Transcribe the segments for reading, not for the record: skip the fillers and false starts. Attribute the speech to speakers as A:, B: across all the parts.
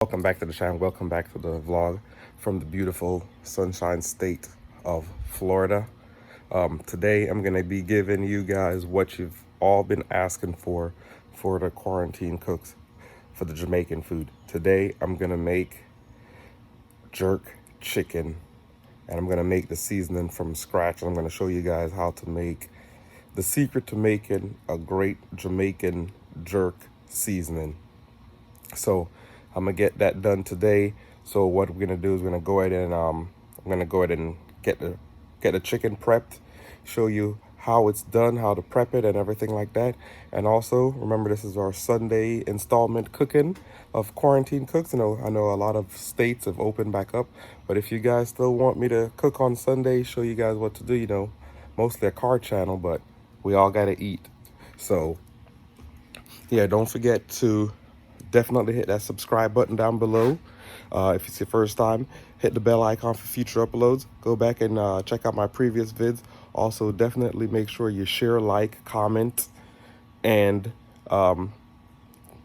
A: Welcome back to the channel. Welcome back to the vlog from the beautiful Sunshine State of Florida. Today I'm going to be giving you guys what you've all been asking for the quarantine cooks for the Jamaican food. Today I'm going to make jerk chicken, and I'm going to make the seasoning from scratch. I'm going to show you guys how to make the secret to making a great Jamaican jerk seasoning. So I'm gonna get that done today. So what we're gonna do is we're gonna go ahead and I'm gonna go ahead and get the chicken prepped, show you how it's done, how to prep it and everything like that. And also remember, this is our Sunday installment cooking of Quarantine Cooks. I know a lot of states have opened back up, but if you guys still want me to cook on Sunday, show you guys what to do, mostly a car channel, but we all gotta eat. So yeah, don't forget to definitely hit that subscribe button down below. If it's your first time, hit the bell icon for future uploads. Go back and check out my previous vids. Also, definitely make sure you share, like, comment, and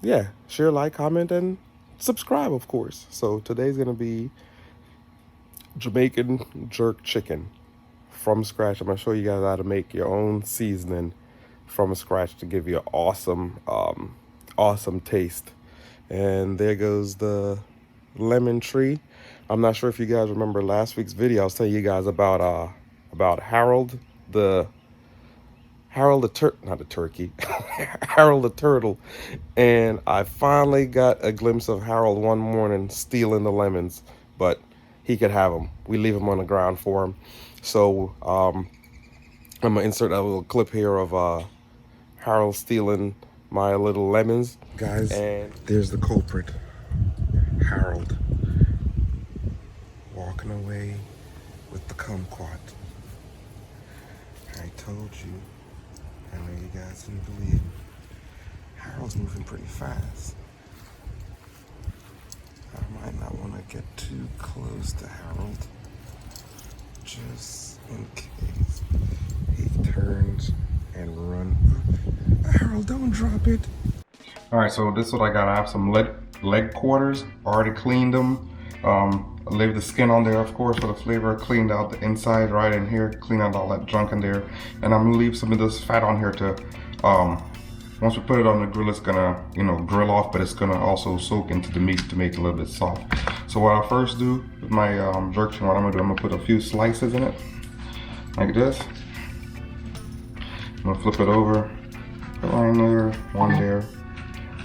A: yeah, share, like, comment, and subscribe, of course. So today's gonna be Jamaican jerk chicken from scratch. I'm gonna show you guys how to make your own seasoning from scratch to give you an awesome taste. And there goes the lemon tree. I'm not sure if you guys remember last week's video. I was telling you guys about Harold the turkey, Harold the turtle. And I finally got a glimpse of Harold one morning stealing the lemons, but he could have them. We leave them on the ground for him. So I'm gonna insert a little clip here of Harold stealing my little lemons, guys. And there's the culprit, Harold, walking away with the kumquat. I told you. I know you guys didn't believe me. Harold's moving pretty fast. I might not want to get too close to Harold, just in case he turns and runs. Harold, don't drop it. All right, so this is what I got. I have some leg quarters, already cleaned them. I leave the skin on there, of course, for the flavor. Cleaned out the inside right in here, clean out all that junk in there. And I'm gonna leave some of this fat on here to, once we put it on the grill, it's gonna, grill off, but it's gonna also soak into the meat to make it a little bit soft. So what I'll first do with my jerk chicken, what I'm gonna put a few slices in it, like this. I'm gonna flip it over, put one there, one there,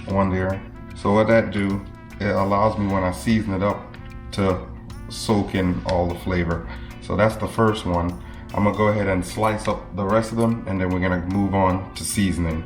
A: one there. So what that do, it allows me when I season it up to soak in all the flavor. So that's the first one. I'm gonna go ahead and slice up the rest of them, and then we're gonna move on to seasoning.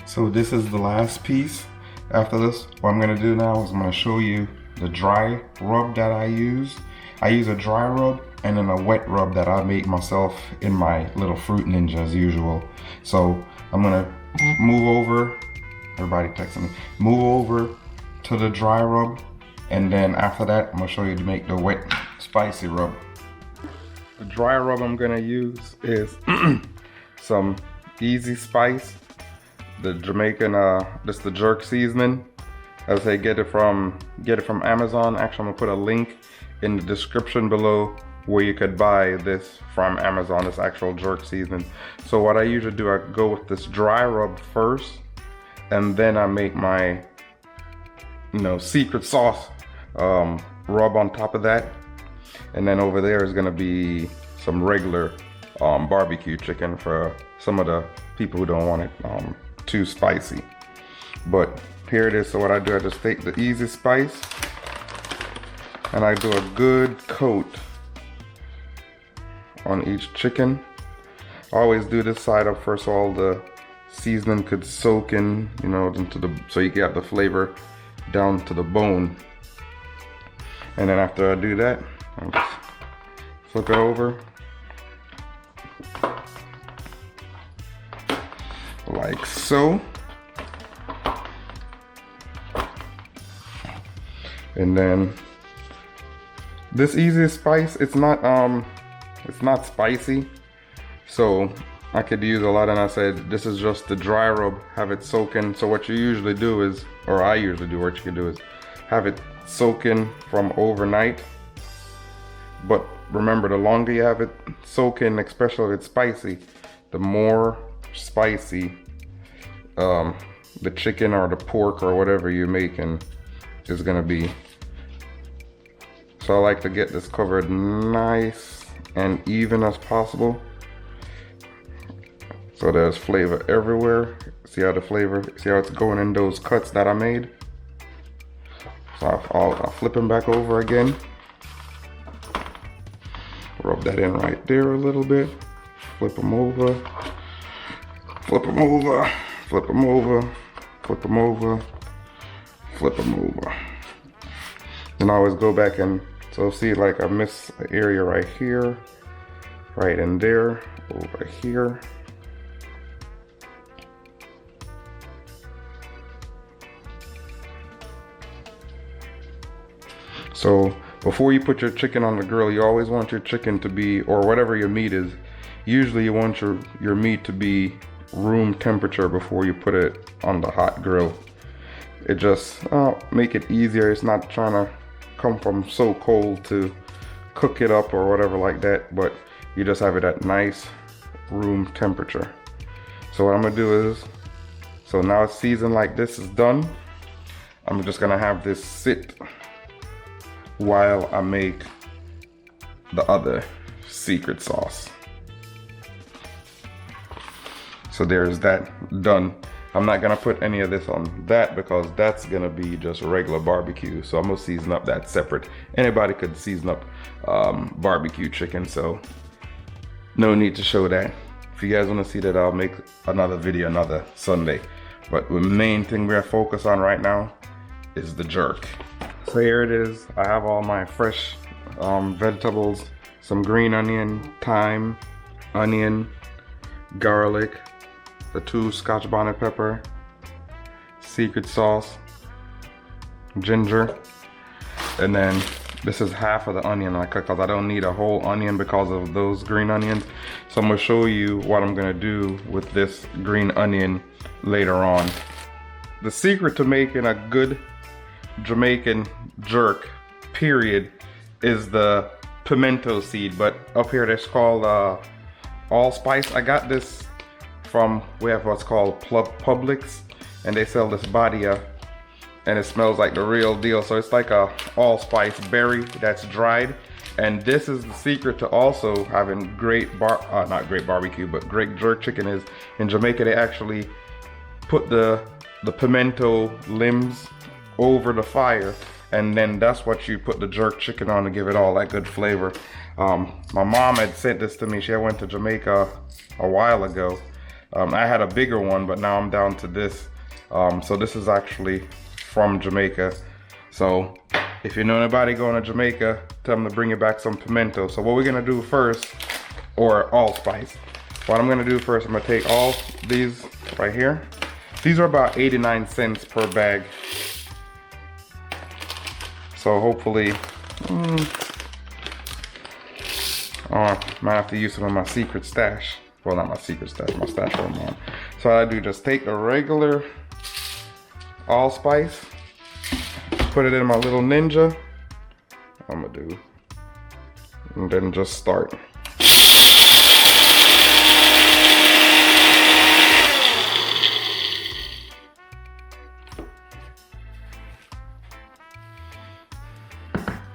A: So this is the last piece. After this, what I'm gonna do now is I'm gonna show you the dry rub that I use. I use a dry rub and then a wet rub that I make myself in my little Fruit Ninja as usual. So I'm gonna move over, everybody texting me, move over to the dry rub, and then after that, I'm gonna show you to make the wet spicy rub. The dry rub I'm gonna use is some Easy Spice, the Jamaican, this the jerk seasoning. As I say, get it from Amazon. Actually, I'm gonna put a link in the description below where you could buy this from Amazon, this actual jerk seasoning. So what I usually do, I go with this dry rub first, and then I make my, secret sauce rub on top of that. And then over there is gonna be some regular barbecue chicken for some of the people who don't want it too spicy. But here it is. So what I do, I just take the Easy Spice and I do a good coat on each chicken. I always do this side up first so all the seasoning could soak in, so you get the flavor down to the bone. And then after I do that, I'll just flip it over like so. And then this easy spice, it's not spicy, so I could use a lot. And I said this is just the dry rub, have it soak in. So what you usually do is, or I usually do, what you can do is have it soak in from overnight. But remember, the longer you have it soak in, especially if it's spicy, the more spicy the chicken or the pork or whatever you're making is gonna be. So I like to get this covered nice and even as possible, so there's flavor everywhere. See how it's going in those cuts that I made? So I'll flip them back over again. Rub that in right there a little bit. Flip them over. Flip them over. Flip them over. Flip them over. Flip them over. And I always go back and, so see, like I miss an area right here, right in there, over here. So before you put your chicken on the grill, you always want your chicken to be, or whatever your meat is, usually you want your meat to be room temperature before you put it on the hot grill. It just make it easier. It's not trying to come from so cold to cook it up or whatever like that, but you just have it at nice room temperature. So what I'm gonna do is, so now it's seasoned like this is done, I'm just gonna have this sit while I make the other secret sauce. So there's that done. I'm not gonna put any of this on that because that's gonna be just regular barbecue. So I'm gonna season up that separate. Anybody could season up barbecue chicken, so no need to show that. If you guys wanna see that, I'll make another video another Sunday. But the main thing we're focused on right now is the jerk. So here it is. I have all my fresh vegetables, some green onion, thyme, onion, garlic, the 2 Scotch bonnet pepper, secret sauce, ginger, and then this is half of the onion I cut because I don't need a whole onion because of those green onions. So I'm gonna show you what I'm gonna do with this green onion later on. The secret to making a good Jamaican jerk, period, is the pimento seed, but up here it's called allspice. I got this from, we have what's called Publix, and they sell this badia, and it smells like the real deal. So it's like a allspice berry that's dried, and this is the secret to also having great not great barbecue, but great jerk chicken. Is in Jamaica they actually put the pimento limbs over the fire, and then that's what you put the jerk chicken on to give it all that good flavor. My mom had sent this to me. She went to Jamaica a while ago. I had a bigger one, but now I'm down to this. So this is actually from Jamaica. So if you know anybody going to Jamaica, tell them to bring you back some pimento. So what we're gonna do first, or allspice. What I'm gonna do first, I'm gonna take all these right here. These are about 89 cents per bag. So hopefully, I might have to use some of my secret stash. Well, not my secret stash, my stash from mom. So I do just take the regular allspice, put it in my little ninja. I'm gonna do, and then just start.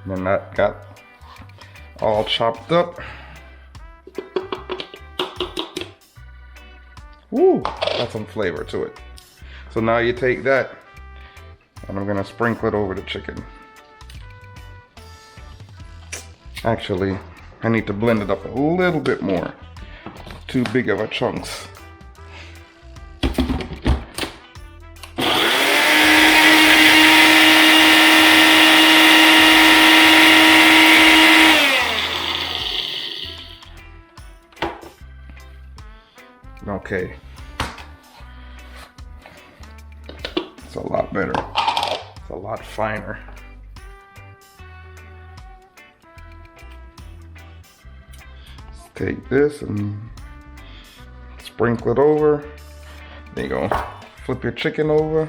A: And that got all chopped up. Woo, got some flavor to it. So now you take that, and I'm gonna sprinkle it over the chicken. Actually, I need to blend it up a little bit more. Too big of a chunks. Okay, it's a lot better. It's a lot finer. take this and sprinkle it over. There you go. Flip your chicken over.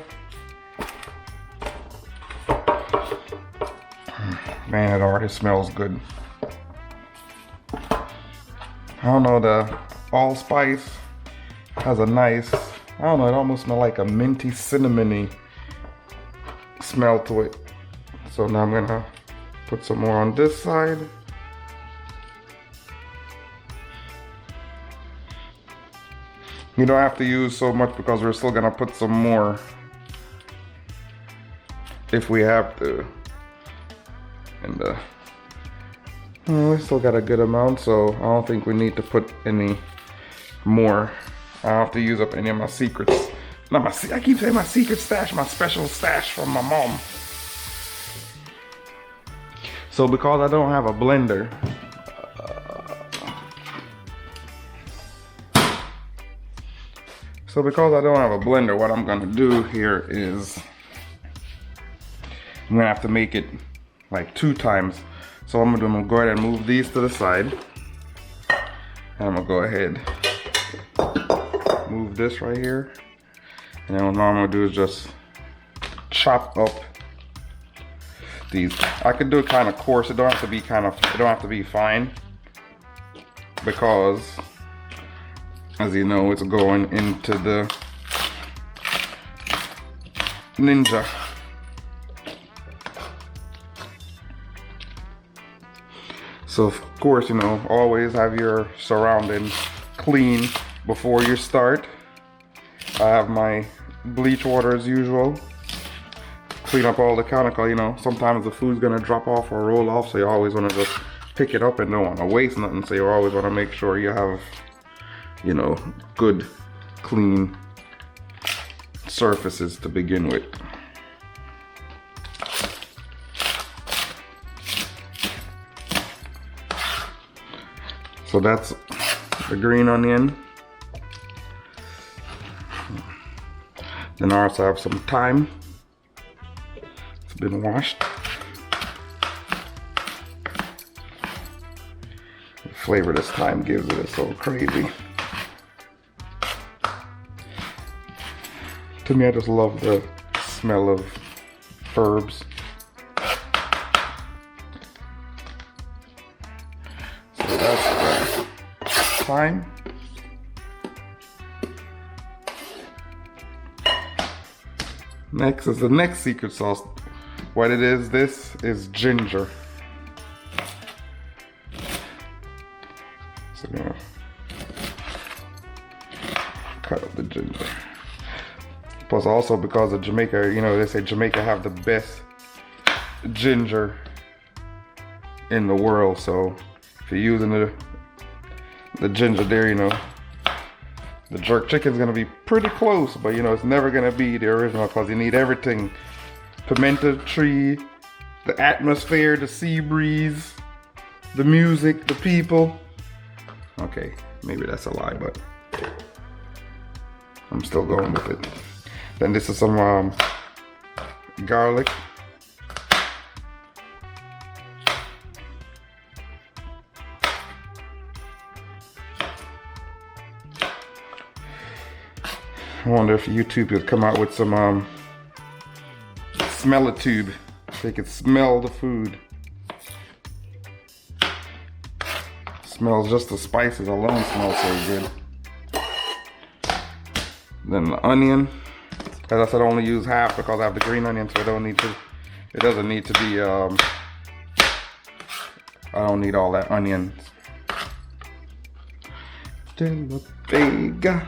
A: Man, it already smells good. I don't know, the allspice has a nice, I don't know, it almost smells like a minty, cinnamony smell to it. So now I'm gonna put some more on this side. You don't have to use so much because we're still gonna put some more if we have to. And we still got a good amount, so I don't think we need to put any more. I don't have to use up any of my secrets. Not my, I keep saying my secret stash, my special stash from my mom. So because I don't have a blender, what I'm gonna do here is I'm gonna have to make it like 2 times. So what I'm gonna go ahead and move these to the side. And I'm gonna go ahead, move this right here. And then what I'm gonna do is just chop up these. I could do it kind of coarse. It don't have to be it don't have to be fine. Because as you know, it's going into the Ninja. So of course, you know, always have your surroundings clean before you start. I have my bleach water as usual. Clean up all the counter, you know, sometimes the food's gonna drop off or roll off, so you always wanna just pick it up and don't wanna waste nothing. So you always wanna make sure you have, you know, good, clean surfaces to begin with. So that's the green onion. Then I also have some thyme. It's been washed. The flavor this thyme gives it is so crazy. To me, I just love the smell of herbs. So that's the thyme. Next is the next secret sauce. What it is, this is ginger. So I'm gonna cut up the ginger. Plus also because of Jamaica, you know, they say Jamaica have the best ginger in the world. So if you're using the ginger there, you know, the jerk chicken's gonna be pretty close, but you know, it's never gonna be the original because you need everything. Pimento tree, the atmosphere, the sea breeze, the music, the people. Okay, maybe that's a lie, but I'm still going with it. Then this is some garlic. I wonder if YouTube could come out with some smell-a-tube so you could smell the food. Smells, just the spices alone smells so good. Then the onion. As I said, I only use half because I have the green onion, so it doesn't need to be, I don't need all that onion. Then the vega.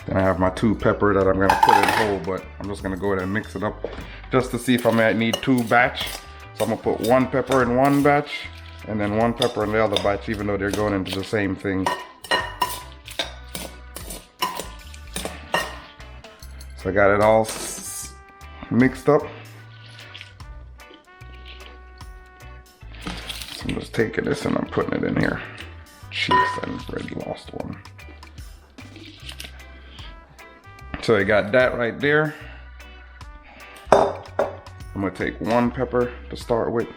A: Then I have my 2 pepper that I'm gonna put in whole, but I'm just gonna go ahead and mix it up just to see if I might need 2 batch. So I'm gonna put 1 pepper in one batch and then 1 pepper in the other batch, even though they're going into the same thing. So I got it all mixed up. So I'm just taking this and I'm putting it in here. Jeez, I already lost one. So I got that right there. I'm gonna take one pepper to start with.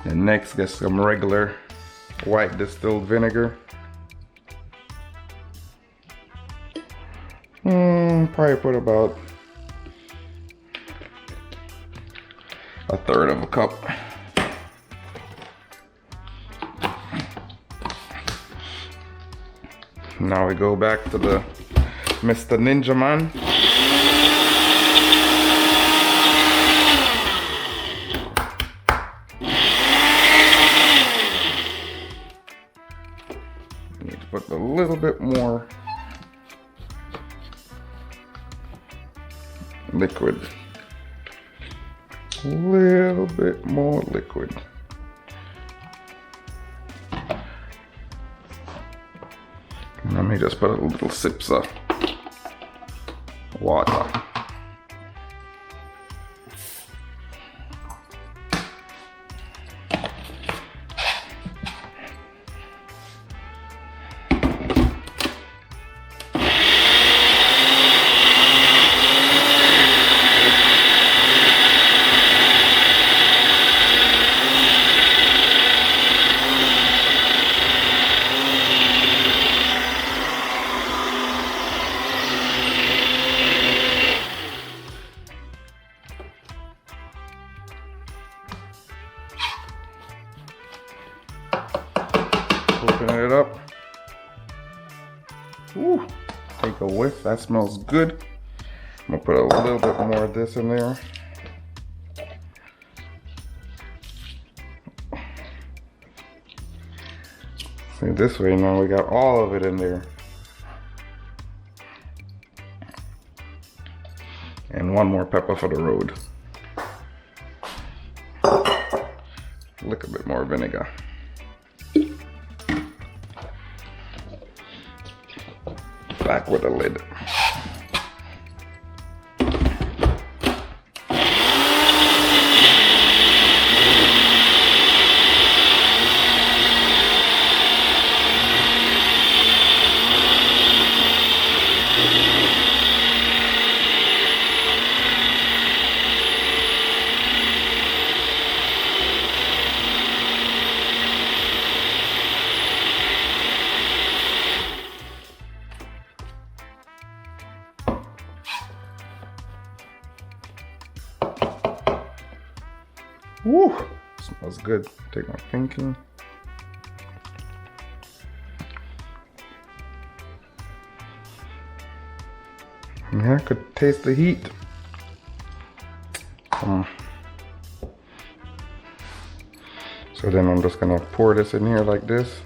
A: And next, get some regular white distilled vinegar. Probably put about a third of a cup. Now we go back to the Mr. Ninja Man. Need to put a little bit more liquid. A little bit more liquid. Let me just put a little sips of water. Open it up. Ooh, take a whiff. That smells good. I'm gonna put a little bit more of this in there. See, this way now we got all of it in there. And one more pepper for the road. Look, a bit more vinegar. Back with the lid. Woo! Smells good. Take my pinky. Yeah, I could taste the heat. So then I'm just gonna pour this in here like this.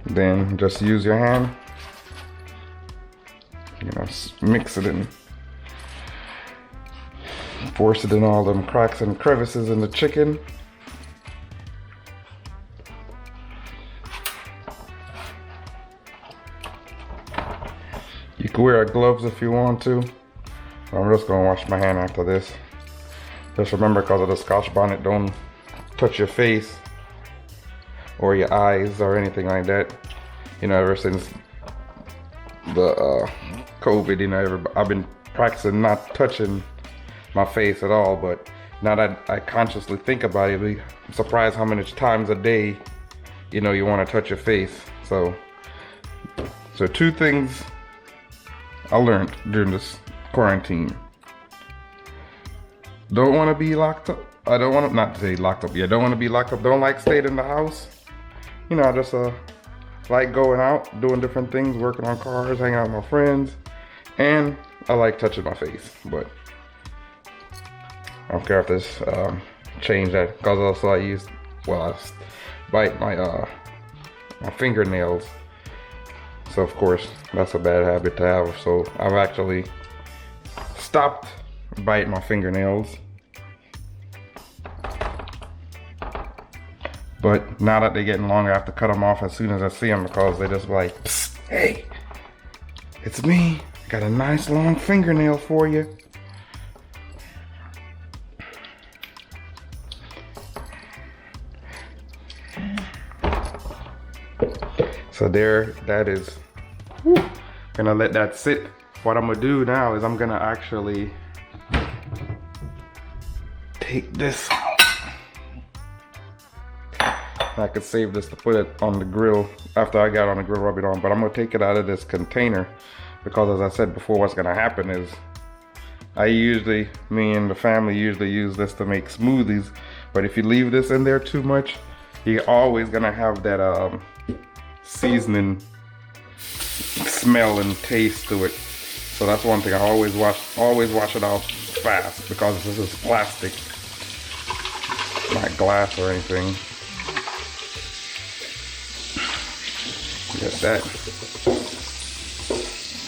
A: Then just use your hand. You know, mix it in. Force it in all them cracks and crevices in the chicken. You can wear gloves if you want to. I'm just gonna wash my hand after this. Just remember, because of the Scotch bonnet, don't touch your face or your eyes or anything like that. You know, ever since the COVID, you know, I've been practicing not touching my face at all, but now that I consciously think about it, I'm surprised how many times a day, you know, you want to touch your face. So two things I learned during this quarantine. Don't want to be locked up. I don't want to, not to say locked up. Yeah, don't want to be locked up. Don't like staying in the house. You know, I just like going out, doing different things, working on cars, hanging out with my friends, and I like touching my face. But I don't care if this change that, because also I bite my my fingernails. So of course that's a bad habit to have. So I've actually stopped biting my fingernails. But now that they're getting longer, I have to cut them off as soon as I see them, because they just like, psst, hey, it's me. I got a nice long fingernail for you. So there, that is. Whew. Gonna let that sit. What I'm gonna do now is I'm gonna actually take this. I could save this to put it on the grill after I got on the grill, rub it on, but I'm gonna take it out of this container because, as I said before, what's gonna happen is me and the family usually use this to make smoothies, but if you leave this in there too much, you're always gonna have that seasoning smell and taste to it. So that's one thing. I always wash it out fast because this is plastic, not glass or anything. Get that.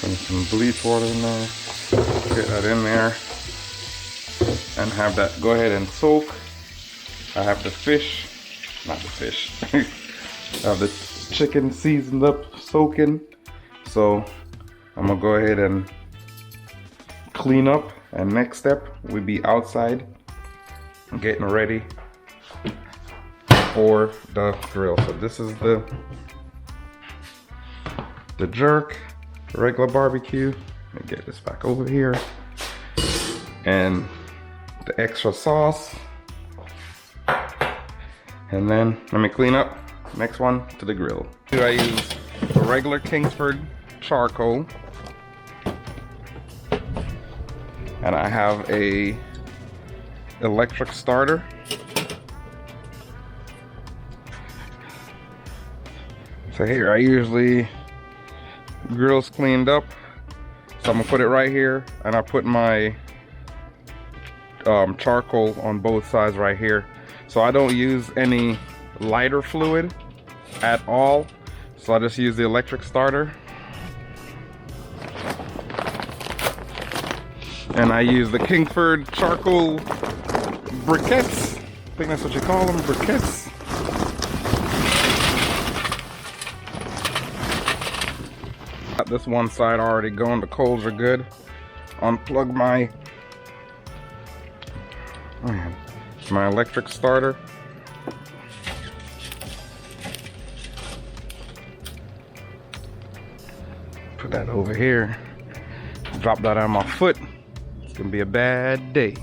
A: Put some bleach water in there. Get that in there and have that go ahead and soak. I have the fish, not the fish. I have the chicken seasoned up, soaking. So I'm gonna go ahead and clean up, and next step we be outside getting ready for the grill. So this is the jerk, the regular barbecue. Let me get this back over here, and the extra sauce, and then let me clean up. Next one to the grill. I use a regular Kingsford charcoal, and I have a electric starter. So here, I usually grill's cleaned up, so I'm gonna put it right here, and I put my charcoal on both sides right here. So I don't use any lighter fluid at all, so I just use the electric starter. And I use the Kingsford charcoal briquettes. I think that's what you call them, briquettes. Got this one side already going, the coals are good. Unplug my electric starter. Put that over here. Drop that on my foot. It's gonna be a bad day.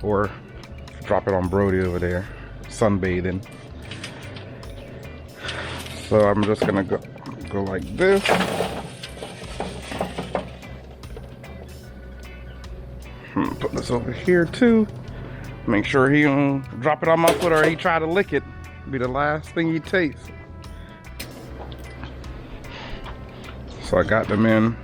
A: Or drop it on Brody over there, sunbathing. So I'm just gonna go like this. Put this over here too. Make sure he don't drop it on my foot or he try to lick it. Be the last thing he tastes. So I got them in.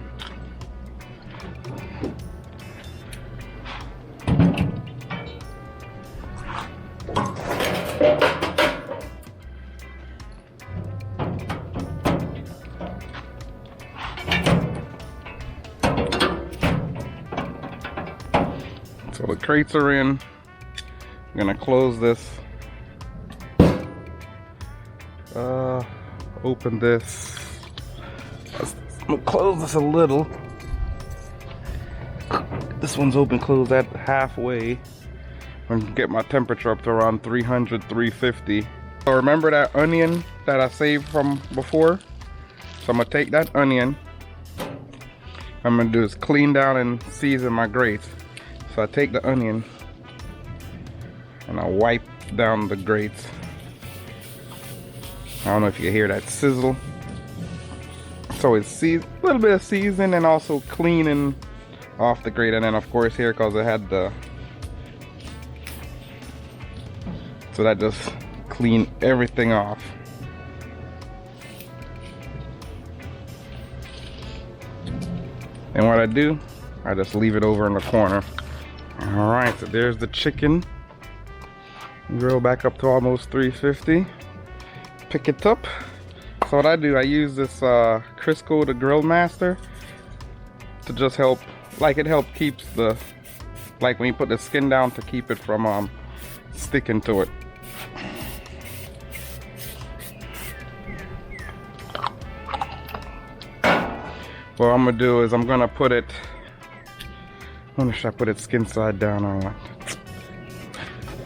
A: So the crates are in. I'm gonna close this. Open this. I'm gonna close this a little. This one's open, close that halfway. I'm gonna get my temperature up to around 300, 350. So remember that onion that I saved from before? So I'm gonna take that onion. I'm gonna do is clean down and season my grates. So I take the onion and I wipe down the grates. I don't know if you can hear that sizzle. So it's a little bit of season and also cleaning off the grate. And then of course here, because it had the, so that just clean everything off. And what I do, I just leave it over in the corner. All right, so there's the chicken. Grill back up to almost 350. Pick it up. So what I do, I use this Crisco, the Grill Master, to just help, like it helps keeps the, like when you put the skin down, to keep it from sticking to it. What I'm gonna do is I'm gonna put it, I wonder should I put it skin side down or what?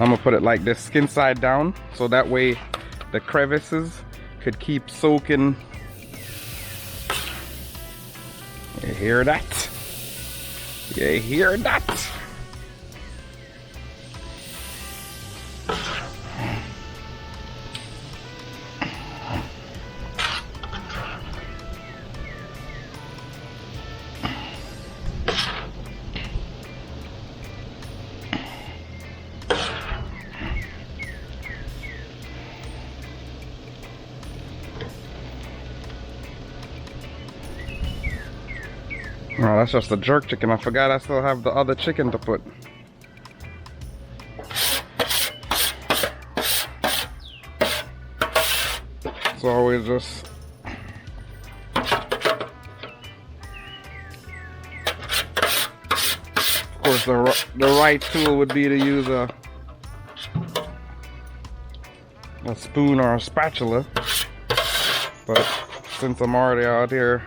A: I'm gonna put it like this, skin side down, so that way the crevices could keep soaking. You hear that? You hear that? Oh, that's just the jerk chicken. I forgot I still have the other chicken to put. It's always just... Of course, the right tool would be to use a spoon or a spatula. But since I'm already out here,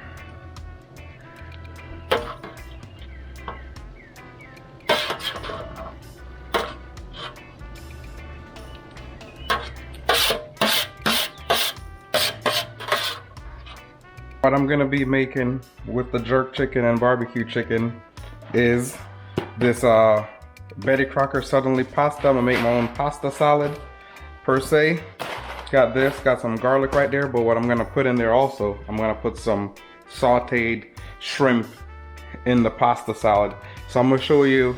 A: what I'm gonna be making with the jerk chicken and barbecue chicken is this Betty Crocker suddenly pasta. I'm gonna make my own pasta salad per se. Got this, got some garlic right there, but what I'm gonna put in there also, I'm gonna put some sauteed shrimp in the pasta salad. So I'm gonna show you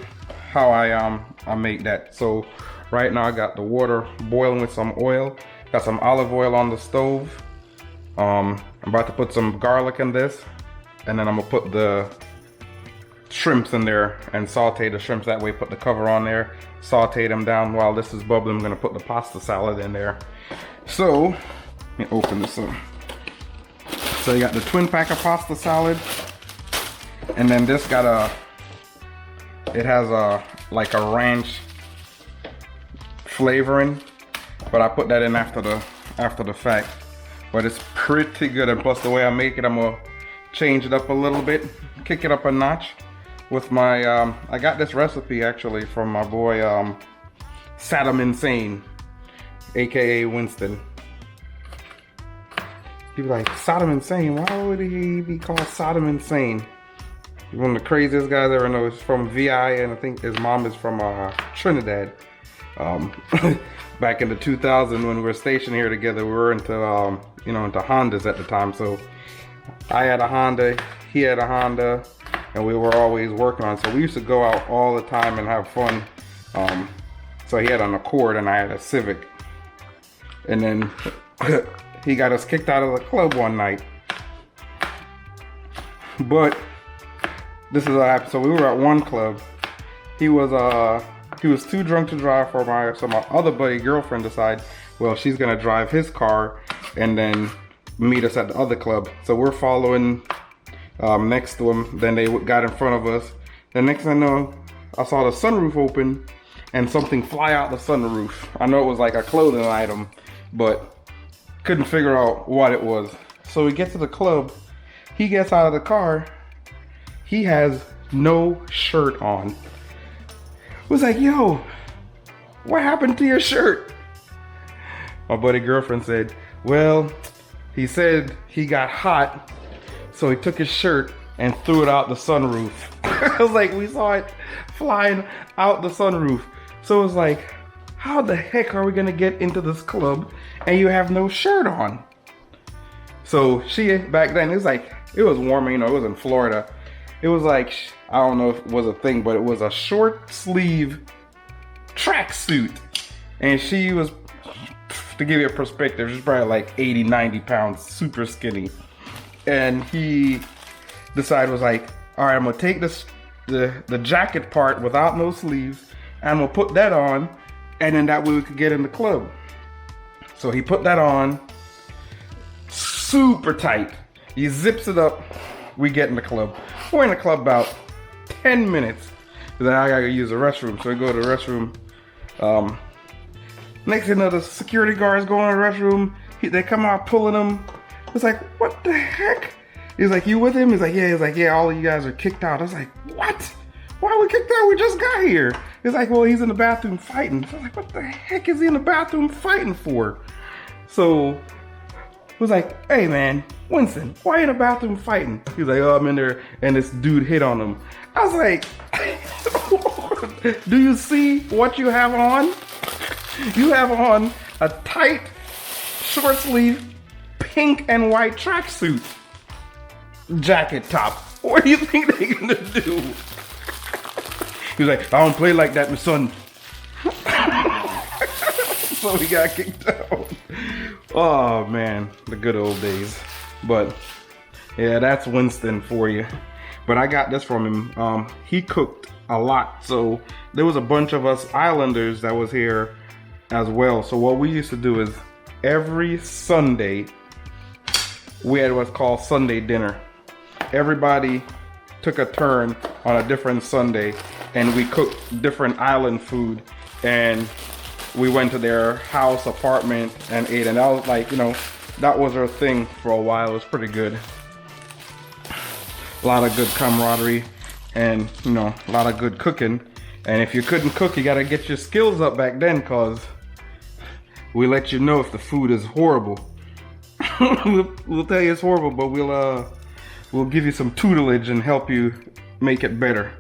A: how I make that. So right now I got the water boiling with some oil, got some olive oil on the stove. I'm about to put some garlic in this, and then I'm gonna put the shrimps in there and saute the shrimps that way, put the cover on there, saute them down. While this is bubbling, I'm gonna put the pasta salad in there. So, let me open this up. So you got the twin pack of pasta salad, and then this got it has like a ranch flavoring, but I put that in after the fact. But it's pretty good, and plus the way I make it, I'm gonna change it up a little bit, kick it up a notch with my, I got this recipe actually from my boy Saddam Insane, aka Winston. People like, Saddam Insane, why would he be called Saddam Insane? He's one of the craziest guys I ever know. He's from VI, and I think his mom is from Trinidad. Back in the 2000 when we were stationed here together, we were into you know, into Hondas at the time. So I had a Honda, he had a Honda, and we were always working on. So we used to go out all the time and have fun. So he had an Accord and I had a Civic, and then he got us kicked out of the club one night. But this is what happened. So we were at one club. He was too drunk to drive for so my other buddy girlfriend decided, well, she's gonna drive his car and then meet us at the other club. So we're following next to him. Then they got in front of us. The next thing I know, I saw the sunroof open and something fly out the sunroof. I know it was like a clothing item, but couldn't figure out what it was. So we get to the club. He gets out of the car. He has no shirt on. Was like, yo, what happened to your shirt? My buddy girlfriend said, well, he said he got hot, so he took his shirt and threw it out the sunroof. I was like, we saw it flying out the sunroof. So it was like, how the heck are we gonna get into this club and you have no shirt on? So back then, it was like, it was warm, you know, it was in Florida. It was like, I don't know if it was a thing, but it was a short sleeve tracksuit. And she was, to give you a perspective, she's probably like 80, 90 pounds, super skinny. And he decided, was like, all right, I'm gonna take this, the jacket part without no sleeves, and I'm gonna put that on, and then that way we could get in the club. So he put that on, super tight. He zips it up, we get in the club. We're in the club about 10 minutes. Then I gotta use the restroom. So we go to the restroom. Next thing you know, the security guards go in the restroom. They come out pulling him. It's like, what the heck? He's like, you with him? He's like, yeah. He's like, yeah, all of you guys are kicked out. I was like, what? Why are we kicked out? We just got here. He's like, well, he's in the bathroom fighting. So I was like, what the heck is he in the bathroom fighting for? So was like, hey man, Winston, why you in the bathroom fighting? He was like, oh, I'm in there and this dude hit on him. I was like, do you see what you have on? You have on a tight, short sleeve, pink and white tracksuit jacket top. What do you think they're gonna do? He was like, I don't play like that, my son. So he got kicked out. Oh man, the good old days. But yeah, that's Winston for you. But I got this from him. He cooked a lot, so there was a bunch of us islanders that was here as well. So what we used to do is every Sunday we had what's called Sunday dinner. Everybody took a turn on a different Sunday and we cooked different island food, and we went to their house, apartment, and ate. And that was like, you know, that was our thing for a while. It was pretty good. A lot of good camaraderie and, you know, a lot of good cooking. And if you couldn't cook, you gotta get your skills up back then, cause we let you know if the food is horrible. we'll tell you it's horrible, but we'll give you some tutelage and help you make it better.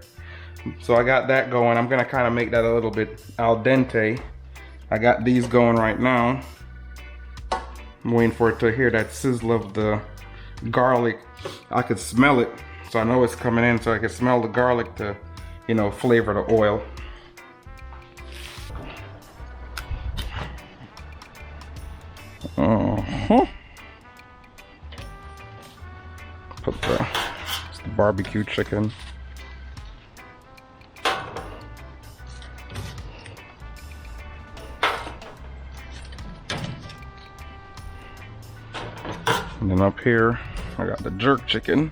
A: So I got that going. I'm gonna kind of make that a little bit al dente. I got these going right now. I'm waiting for it to hear that sizzle of the garlic. I could smell it, so I know it's coming in, so I can smell the garlic to, you know, flavor the oil. Put the barbecue chicken. And then up here, I got the jerk chicken.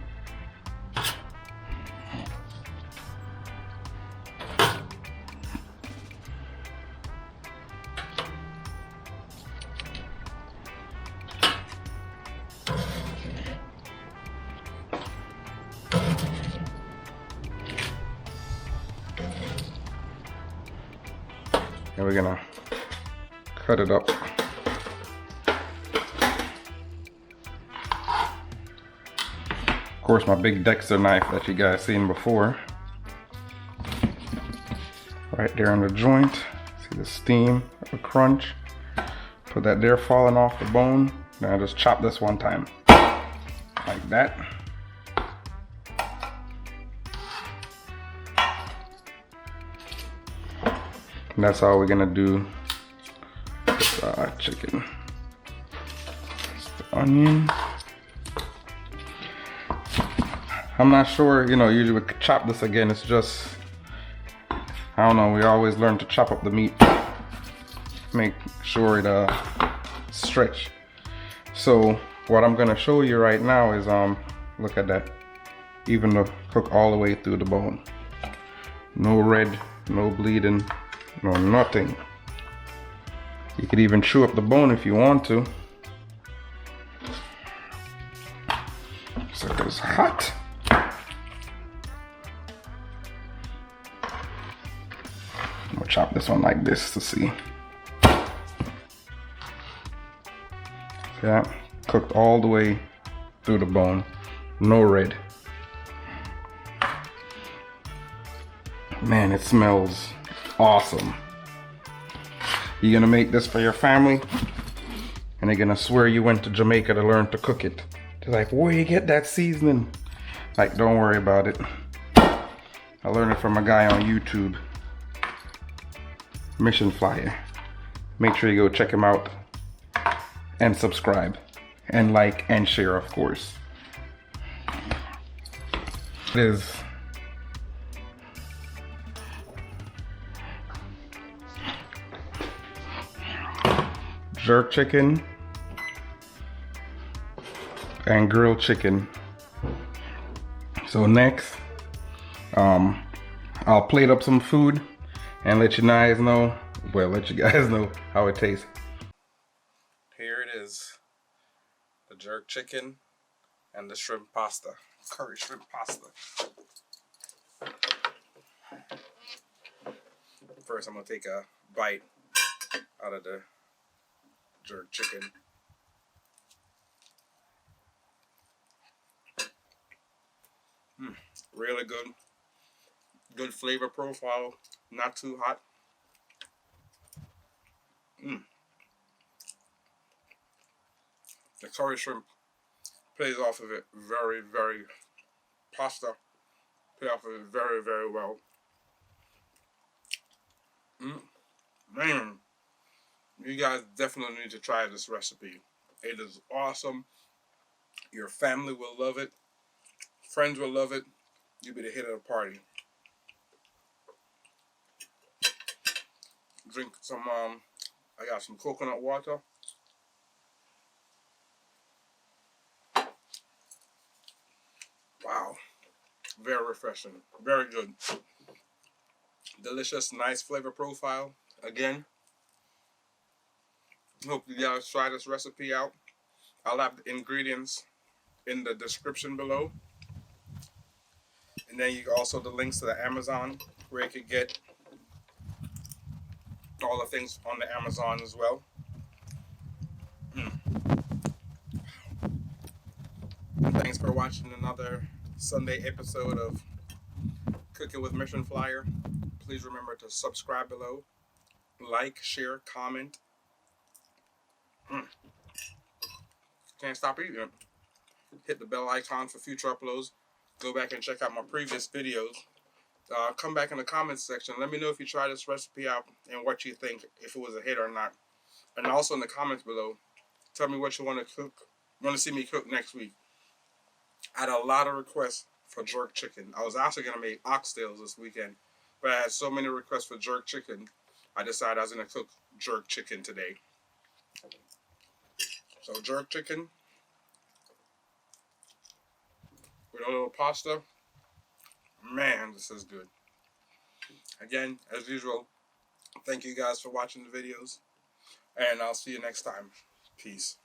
A: And we're gonna cut it up. Of course, my big Dexter knife that you guys seen before. Right there in the joint. See the steam, the crunch. Put that there falling off the bone. Then I just chop this one time. Like that. And that's how we're gonna do this chicken. It's the onion. I'm not sure, you know, usually we chop this again. It's just, I don't know, we always learn to chop up the meat. Make sure it stretch. So what I'm gonna show you right now is, look at that. Even to cook all the way through the bone. No red, no bleeding. No, nothing. You could even chew up the bone if you want to. So it's hot. I'm gonna chop this one like this to see. Yeah, cooked all the way through the bone. No red. Man, it smells awesome. You're gonna make this for your family and they're gonna swear you went to Jamaica to learn to cook it. They're like, where you get that seasoning? Like, don't worry about it. I learned it from a guy on YouTube, Mission Flyer. Make sure you go check him out and subscribe and like and share, of course. It is jerk chicken and grilled chicken. So next, I'll plate up some food and let you guys know, how it tastes. Here it is, the jerk chicken and the shrimp pasta, curry shrimp pasta. First, I'm gonna take a bite out of the jerk chicken. Really good. Good flavor profile. Not too hot. Mm. The curry shrimp plays off of it very, very. Pasta play off of it very, very well. Mm. Man, you guys definitely need to try this recipe. It is awesome. Your family will love it. Friends will love it. You'll be the hit of the party. Drink some. I got some coconut water. Wow, very refreshing. Very good. Delicious, nice flavor profile. Again, hope you guys try this recipe out. I'll have the ingredients in the description below. And then you also the links to the Amazon where you could get all the things on the Amazon as well. Mm. Thanks for watching another Sunday episode of Cooking with Mission Flyer. Please remember to subscribe below, like, share, comment. Mm. Can't stop eating. Hit the bell icon for future uploads. Go back and check out my previous videos. Come back in the comments section. Let me know if you try this recipe out and what you think, if it was a hit or not. And also in the comments below, tell me what you want to cook. Want to see me cook next week. I had a lot of requests for jerk chicken. I was actually going to make oxtails this weekend, but I had so many requests for jerk chicken, I decided I was going to cook jerk chicken today. So jerk chicken with a little pasta. Man, this is good. Again, as usual, thank you guys for watching the videos, and I'll see you next time. Peace.